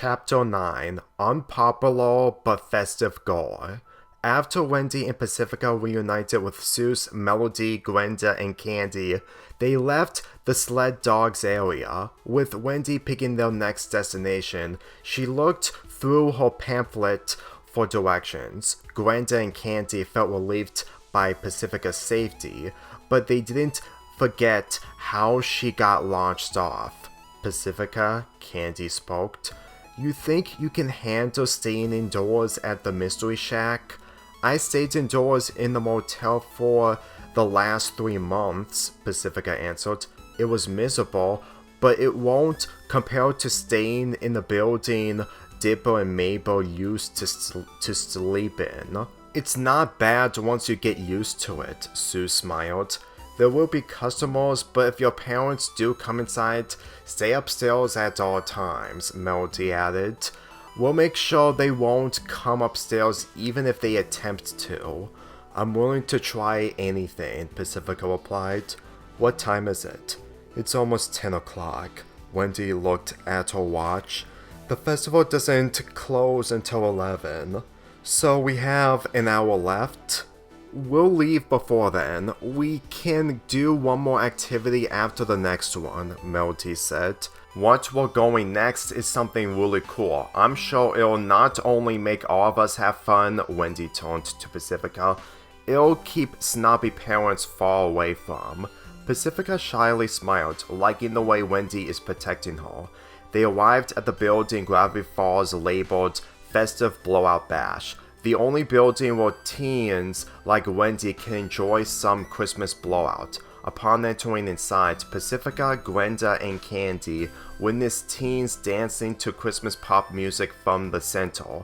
Chapter 9 Unpopular but Festive Goal. After Wendy and Pacifica reunited with Soos, Melody, Grenda, and Candy, they left the sled dogs area. With Wendy picking their next destination, she looked through her pamphlet for directions. Grenda and Candy felt relieved by Pacifica's safety, but they didn't forget how she got launched off. Pacifica, Candy spoke. You think you can handle staying indoors at the Mystery Shack? I stayed indoors in the motel for the last 3 months, Pacifica answered. It was miserable, but it won't compare to staying in the building Dipper and Mabel used to sleep in. It's not bad once you get used to it, Sue smiled. There will be customers, but if your parents do come inside, stay upstairs at all times, Melody added. We'll make sure they won't come upstairs even if they attempt to. I'm willing to try anything, Pacifica replied. What time is it? It's almost 10 o'clock. Wendy looked at her watch. The festival doesn't close until 11, so we have an hour left. We'll leave before then. We can do one more activity after the next one, Melody said. What we're going next is something really cool. I'm sure it'll not only make all of us have fun, Wendy turned to Pacifica, it'll keep snobby parents far away from. Pacifica shyly smiled, liking the way Wendy is protecting her. They arrived at the building Gravity Falls labeled Festive Blowout Bash. The only building where teens like Wendy can enjoy some Christmas blowout. Upon entering inside, Pacifica, Grenda, and Candy witnessed teens dancing to Christmas pop music from the center,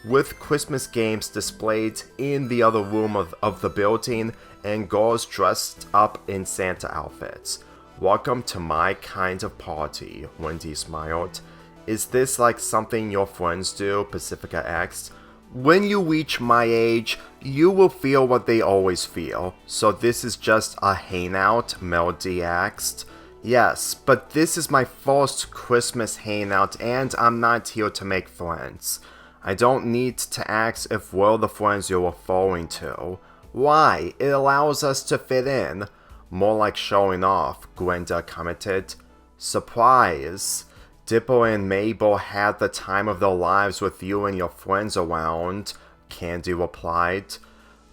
with Christmas games displayed in the other room of the building and girls dressed up in Santa outfits. Welcome to my kind of party, Wendy smiled. Is this like something your friends do? Pacifica asked. When you reach my age, you will feel what they always feel. So this is just a hangout? Melody asked. Yes, but this is my first Christmas hangout and I'm not here to make friends. I don't need to ask if we're the friends you're referring to. Why? It allows us to fit in. More like showing off, Grenda commented. Surprise. Dipper and Mabel had the time of their lives with you and your friends around, Candy replied.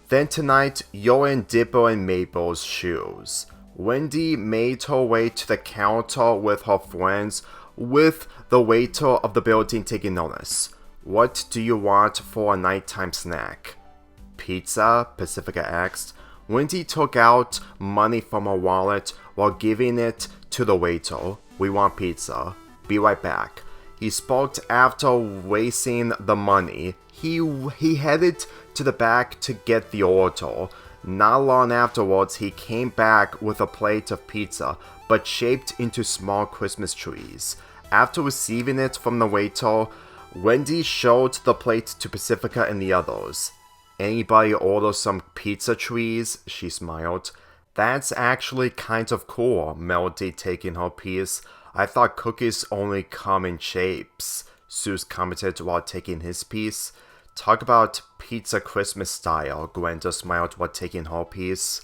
Then tonight, you're in Dipper and Mabel's shoes. Wendy made her way to the counter with her friends, with the waiter of the building taking notice. What do you want for a nighttime snack? Pizza? Pacifica asked. Wendy took out money from her wallet while giving it to the waiter. We want pizza. Be right back. He spoke after wasting the money. He headed to the back to get the order. Not long afterwards, he came back with a plate of pizza, but shaped into small Christmas trees. After receiving it from the waiter, Wendy showed the plate to Pacifica and the others. Anybody order some pizza trees? She smiled. That's actually kind of cool, Melody taking her piece. I thought cookies only come in shapes, Soos commented while taking his piece. Talk about pizza Christmas style, Grenda smiled while taking her piece.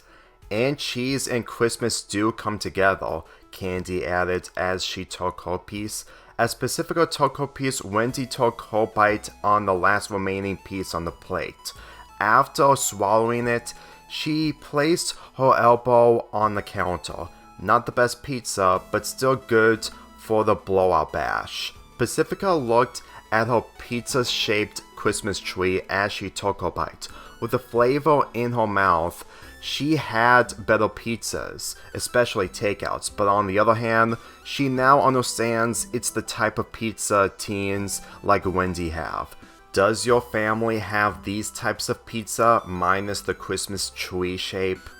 And cheese and Christmas do come together, Candy added as she took her piece. As Pacifica took her piece, Wendy took her bite on the last remaining piece on the plate. After swallowing it, she placed her elbow on the counter. Not the best pizza, but still good for the blowout bash. Pacifica looked at her pizza-shaped Christmas tree as she took her bite. With the flavor in her mouth, she had better pizzas, especially takeouts, but on the other hand, she now understands it's the type of pizza teens like Wendy have. Does your family have these types of pizza minus the Christmas tree shape?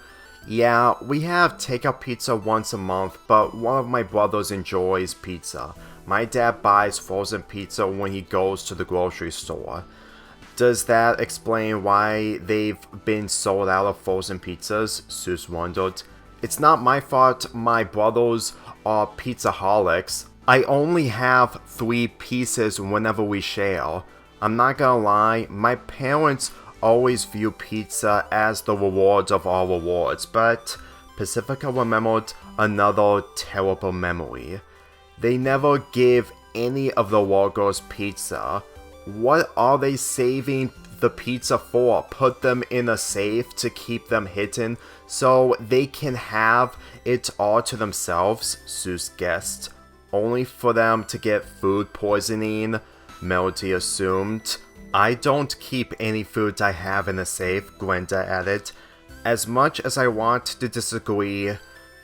Yeah, we have takeout pizza once a month, but one of my brothers enjoys pizza. My dad buys frozen pizza when he goes to the grocery store. Does that explain why they've been sold out of frozen pizzas? Soos wondered. It's not my fault my brothers are pizzaholics. I only have 3 pieces whenever we share. I'm not gonna lie, my parents always view pizza as the reward of all rewards, but Pacifica remembered another terrible memory. They never give any of the workers pizza. What are they saving the pizza for? Put them in a safe to keep them hidden so they can have it all to themselves, Soos guessed. Only for them to get food poisoning, Melody assumed. I don't keep any foods I have in a safe, Grenda added. As much as I want to disagree,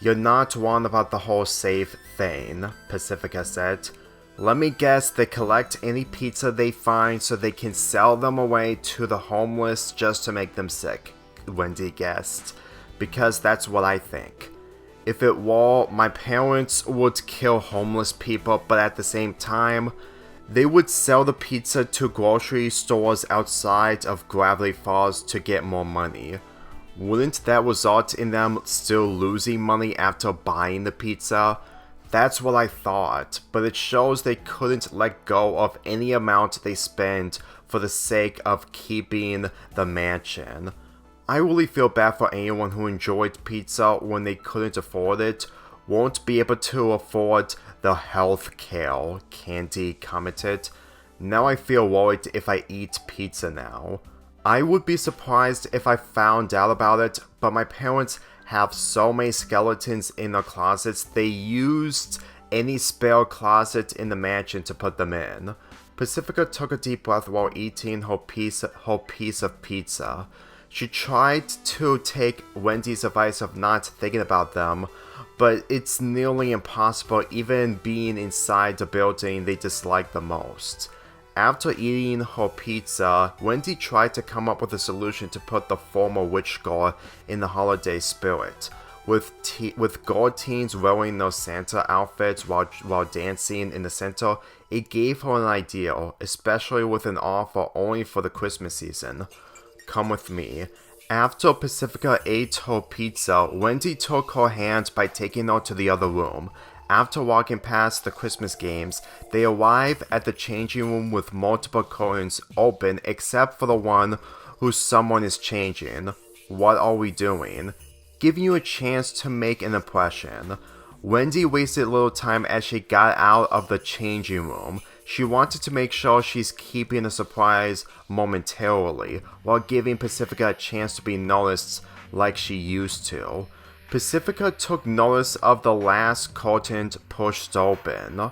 you're not wrong about the whole safe thing, Pacifica said. Let me guess they collect any pizza they find so they can sell them away to the homeless just to make them sick, Wendy guessed. Because that's what I think. If it were, my parents would kill homeless people, but at the same time, they would sell the pizza to grocery stores outside of Gravity Falls to get more money. Wouldn't that result in them still losing money after buying the pizza? That's what I thought, but it shows they couldn't let go of any amount they spent for the sake of keeping the mansion. I really feel bad for anyone who enjoyed pizza when they couldn't afford it, won't be able to afford the health care, Candy commented. Now I feel worried if I eat pizza now. I would be surprised if I found out about it, but my parents have so many skeletons in their closets, they used any spare closet in the mansion to put them in. Pacifica took a deep breath while eating her piece of pizza. She tried to take Wendy's advice of not thinking about them, but it's nearly impossible even being inside the building they dislike the most. After eating her pizza, Wendy tried to come up with a solution to put the former witch girl in the holiday spirit. With girl teens wearing their Santa outfits while dancing in the center, it gave her an idea, especially with an offer only for the Christmas season. Come with me. After Pacifica ate her pizza, Wendy took her hand by taking her to the other room. After walking past the Christmas games, they arrive at the changing room with multiple curtains open except for the one whose someone is changing. What are we doing? Giving you a chance to make an impression. Wendy wasted little time as she got out of the changing room. She wanted to make sure she's keeping the surprise momentarily, while giving Pacifica a chance to be noticed like she used to. Pacifica took notice of the last curtain pushed open,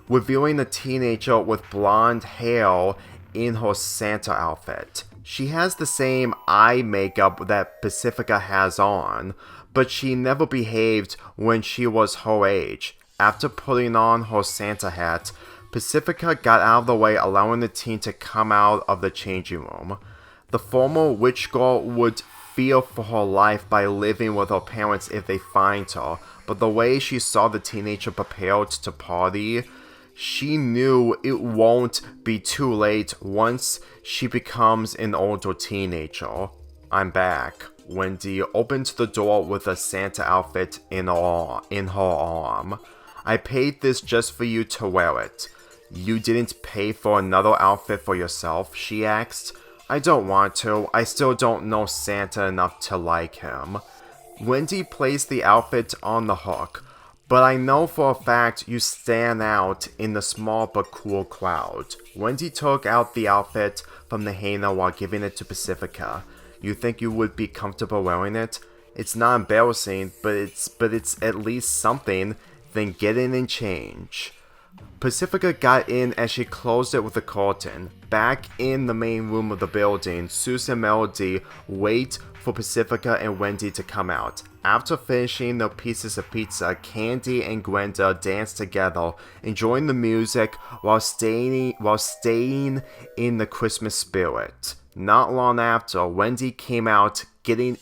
revealing a teenager with blonde hair in her Santa outfit. She has the same eye makeup that Pacifica has on, but she never behaved when she was her age. After putting on her Santa hat, Pacifica got out of the way, allowing the teen to come out of the changing room. The former witch girl would fear for her life by living with her parents if they find her, but the way she saw the teenager prepared to party, she knew it won't be too late once she becomes an older teenager. I'm back. Wendy opened the door with a Santa outfit in her arm. I paid this just for you to wear it. You didn't pay for another outfit for yourself? She asked. I don't want to. I still don't know Santa enough to like him. Wendy placed the outfit on the hook, but I know for a fact you stand out in the small but cool crowd. Wendy took out the outfit from the hanger while giving it to Pacifica. You think you would be comfortable wearing it? It's not embarrassing, but it's at least something. Then get in and change. Pacifica got in as she closed it with a curtain. Back in the main room of the building, Soos and Melody wait for Pacifica and Wendy to come out. After finishing their pieces of pizza, Candy and Grenda dance together, enjoying the music while staying in the Christmas spirit. Not long after, Wendy came out, getting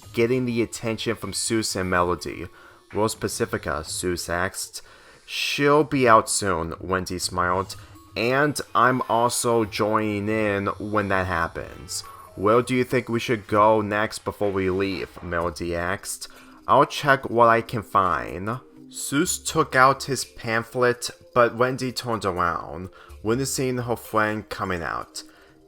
the attention from Soos and Melody. Where's Pacifica? Soos asked. She'll be out soon, Wendy smiled. And I'm also joining in when that happens. Where do you think we should go next before we leave? Melody asked. I'll check what I can find. Soos took out his pamphlet, but Wendy turned around, witnessing her friend coming out.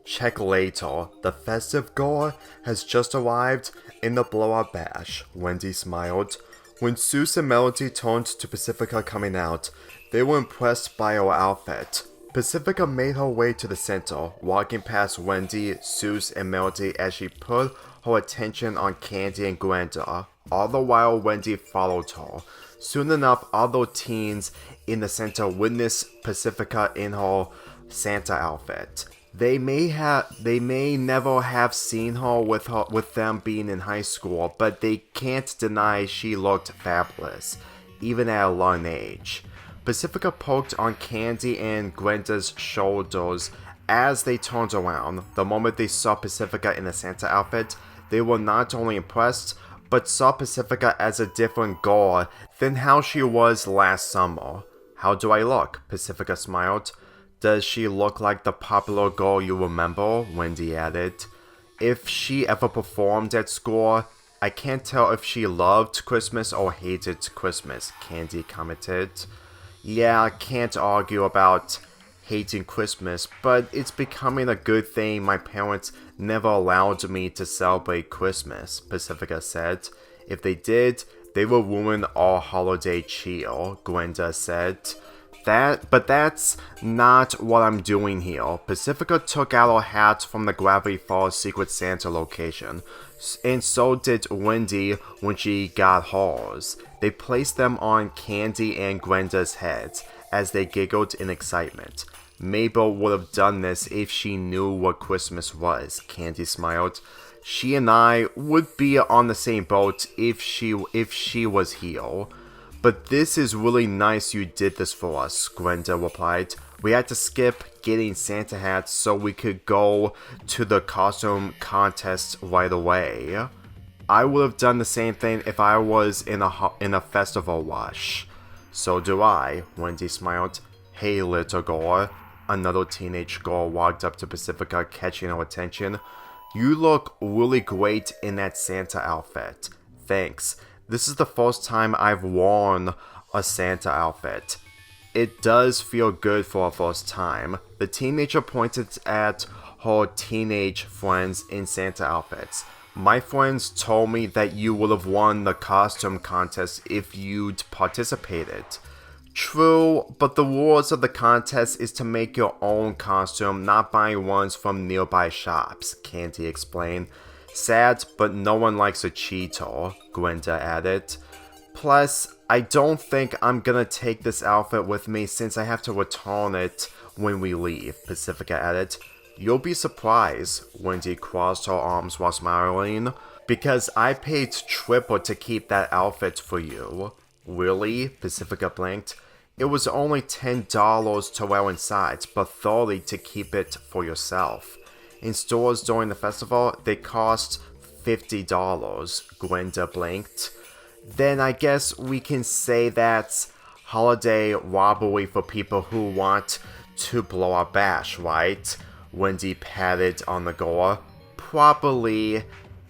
Check later, the festive girl has just arrived in the blowout bash, Wendy smiled. When Soos and Melody turned to Pacifica coming out, they were impressed by her outfit. Pacifica made her way to the center, walking past Wendy, Soos, and Melody as she put her attention on Candy and Grenda. All the while, Wendy followed her. Soon enough, other teens in the center witnessed Pacifica in her Santa outfit. They may never have seen her with them being in high school, but they can't deny she looked fabulous, even at a young age. Pacifica poked on Candy and Gwenda's shoulders as they turned around. The moment they saw Pacifica in the Santa outfit, they were not only impressed, but saw Pacifica as a different girl than how she was last summer. How do I look? Pacifica smiled. Does she look like the popular girl you remember? Wendy added. If she ever performed at school, I can't tell if she loved Christmas or hated Christmas, Candy commented. Yeah, I can't argue about hating Christmas, but it's becoming a good thing my parents never allowed me to celebrate Christmas, Pacifica said. If they did, they would ruin our holiday cheer, Grenda said. But that's not what I'm doing here. Pacifica took out her hat from the Gravity Falls Secret Santa location, and so did Wendy when she got hers. They placed them on Candy and Gwenda's heads as they giggled in excitement. Mabel would have done this if she knew what Christmas was, Candy smiled. She and I would be on the same boat if she was here. But this is really nice you did this for us, Grenda replied. We had to skip getting Santa hats so we could go to the costume contest right away. I would have done the same thing if I was in a festival rush. So do I, Wendy smiled. Hey, little girl. Another teenage girl walked up to Pacifica, catching her attention. You look really great in that Santa outfit. Thanks. This is the first time I've worn a Santa outfit. It does feel good for a first time. The teenager pointed at her teenage friends in Santa outfits. My friends told me that you would have won the costume contest if you'd participated. True, but the rules of the contest is to make your own costume, not buying ones from nearby shops, Candy explained. Sad, but no one likes a cheater, Grenda added. Plus, I don't think I'm gonna take this outfit with me since I have to return it when we leave, Pacifica added. You'll be surprised, Wendy crossed her arms while smiling, because I paid triple to keep that outfit for you. Really? Pacifica blinked. It was only $10 to wear inside, but $30 to keep it for yourself. In stores during the festival, they cost $50, Grenda blinked. Then I guess we can say that's holiday robbery for people who want to blow a bash, right? Wendy patted on the girl. Probably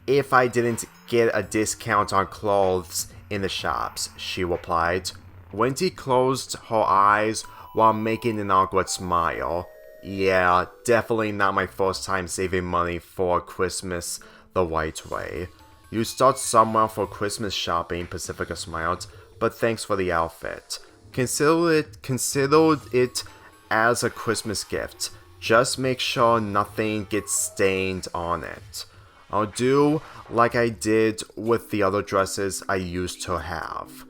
if I didn't get a discount on clothes in the shops, she replied. Wendy closed her eyes while making an awkward smile. Yeah, definitely not my first time saving money for Christmas the right way. You start somewhere for Christmas shopping, Pacifica smiled, but thanks for the outfit. Consider it as a Christmas gift. Just make sure nothing gets stained on it. I'll do like I did with the other dresses I used to have.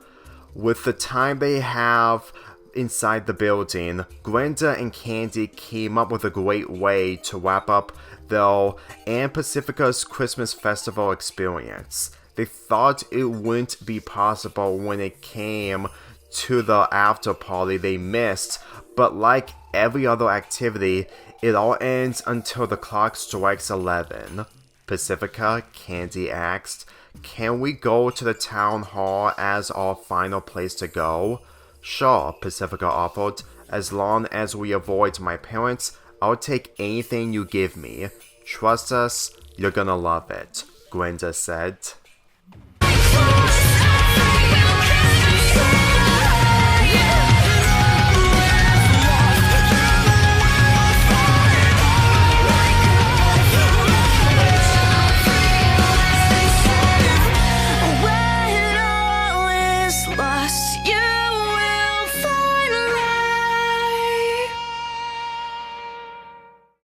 With the time they have inside the building, Grenda and Candy came up with a great way to wrap up their and Pacifica's Christmas festival experience. They thought it wouldn't be possible when it came to the after party they missed, but like every other activity, it all ends until the clock strikes 11. Pacifica, Candy asked, can we go to the town hall as our final place to go? Sure, Pacifica offered. As long as we avoid my parents, I'll take anything you give me. Trust us, you're gonna love it, Grenda said.